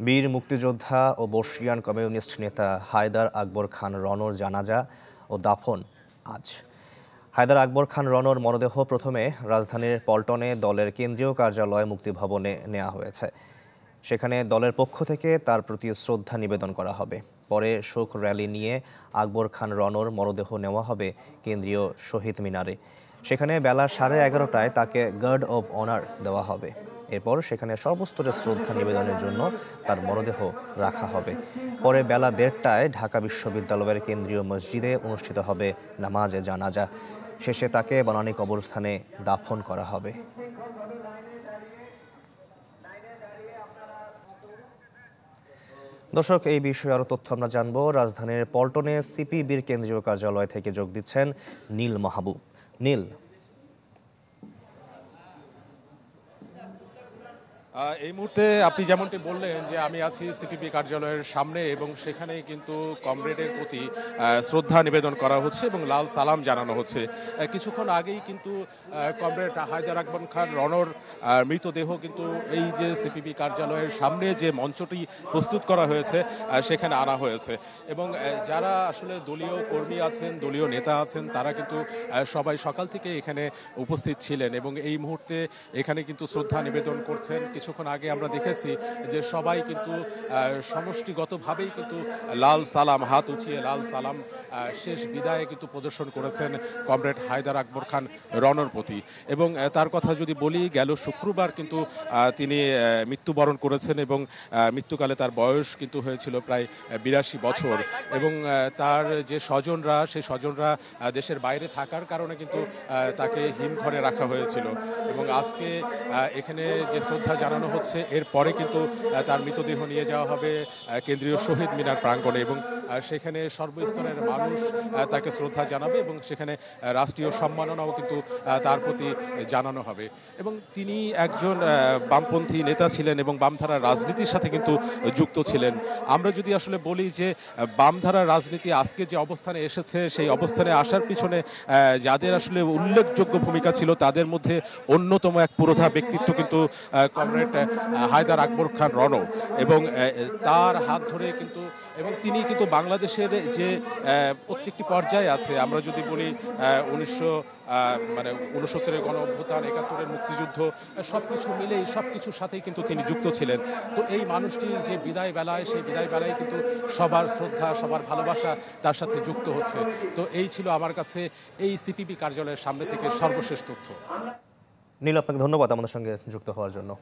বীর মুক্তিযোদ্ধা ও বর্ষিয়ান কমিউনিস্ট নেতা হায়দার আকবর খান রনর জানাজা ও দাফন আজ। হায়দার আকবর খান রনর মরদেহ প্রথমে রাজধানীর পল্টনে দলের কেন্দ্রীয় কার্যালয় মুক্তিভবনে নেওয়া হয়েছে। সেখানে দলের পক্ষ থেকে তার প্রতি শ্রদ্ধা নিবেদন করা হবে। পরে শোক র্যালি নিয়ে আকবর খান রনর মরদেহ নেওয়া হবে কেন্দ্রীয় শহীদ মিনারে। সেখানে বেলা 11:30টায় তাকে গার্ড অব অনার দেওয়া হবে। এরপর সেখানে সর্বস্তরের শ্রদ্ধা নিবেদনের জন্য তার মরদেহ রাখা হবে। পরে বেলা 1:30টায় ঢাকা বিশ্ববিদ্যালয়ের কেন্দ্রীয় মসজিদে অনুষ্ঠিত হবে নামাজে জানাজা। শেষে তাকে বনানী কবরস্থানে দাফন করা হবে। দর্শক, এই বিষয়ে আরো তথ্য আমরা জানবো। রাজধানীর পল্টনে সিপিবির কেন্দ্রীয় কার্যালয় থেকে যোগ দিচ্ছেন নীল মাহবুব। নীল, এই মুহূর্তে আপনি যেমনটি বললেন যে আমি আছি সিপিবি কার্যালয়ের সামনে এবং সেখানে কিন্তু কমরেডের প্রতি শ্রদ্ধা নিবেদন করা হচ্ছে এবং লাল সালাম জানানো হচ্ছে। কিছুক্ষণ আগেই কিন্তু কমরেড হায়দার আকবর খান রনর মৃতদেহ কিন্তু এই যে সিপিবি কার্যালয়ের সামনে যে মঞ্চটি প্রস্তুত করা হয়েছে সেখানে আনা হয়েছে এবং যারা আসলে দলীয় কর্মী আছেন, দলীয় নেতা আছেন, তারা কিন্তু সবাই সকাল থেকে এখানে উপস্থিত ছিলেন এবং এই মুহূর্তে এখানে কিন্তু শ্রদ্ধা নিবেদন করছেন। কিছুক্ষণ আগে আমরা দেখেছি যে সবাই কিন্তু সমষ্টিগতভাবেই কিন্তু লাল সালাম, হাত উঁচিয়ে লাল সালাম শেষ বিদায়ে কিন্তু প্রদর্শন করেছেন কমরেড হায়দার আকবর খান রনর প্রতি। এবং তার কথা যদি বলি, গেল শুক্রবার কিন্তু তিনি মৃত্যুবরণ করেছেন এবং মৃত্যুকালে তার বয়স কিন্তু হয়েছিল প্রায় 82 বছর এবং তার যে স্বজনরা, সেই স্বজনরা দেশের বাইরে থাকার কারণে কিন্তু তাকে হিমঘরে রাখা হয়েছিল এবং আজকে এখানে যে শ্রদ্ধা জানানো হচ্ছে, এরপরে কিন্তু তার মৃতদেহ নিয়ে যাওয়া হবে কেন্দ্রীয় শহীদ মিনার প্রাঙ্গণে এবং সেখানে সর্বস্তরের মানুষ তাকে শ্রদ্ধা জানাবে এবং সেখানে রাষ্ট্রীয় সম্মাননাও কিন্তু তার প্রতি জানানো হবে। এবং তিনি একজন বামপন্থী নেতা ছিলেন এবং বামধারার রাজনীতির সাথে কিন্তু যুক্ত ছিলেন। আমরা যদি আসলে বলি যে বামধারার রাজনীতি আজকে যে অবস্থানে এসেছে, সেই অবস্থানে আসার পিছনে যাদের আসলে উল্লেখযোগ্য ভূমিকা ছিল, তাদের মধ্যে অন্যতম এক পুরোধা ব্যক্তিত্ব কিন্তু কমরেড হায়দার আকবর খান রন এবং তার হাত ধরে কিন্তু এবং তিনি কিন্তু বাংলাদেশের যে প্রত্যেকটি পর্যায়ে আছে, আমরা যদি বলি 69-এর গণ অভ্যুত্থান, 71-এর মুক্তিযুদ্ধ, সবকিছু মিলেই সবকিছুর সাথেই কিন্তু তিনি যুক্ত ছিলেন। তো এই মানুষটির যে বিদায় বেলায়, সেই বিদায় বেলায় কিন্তু সবার শ্রদ্ধা, সবার ভালোবাসা তার সাথে যুক্ত হচ্ছে। তো এই ছিল আমার কাছে এই সিপিবি কার্যালয়ের সামনে থেকে সর্বশেষ তথ্য। নীল, আপনাকে ধন্যবাদ আমাদের সঙ্গে যুক্ত হওয়ার জন্য।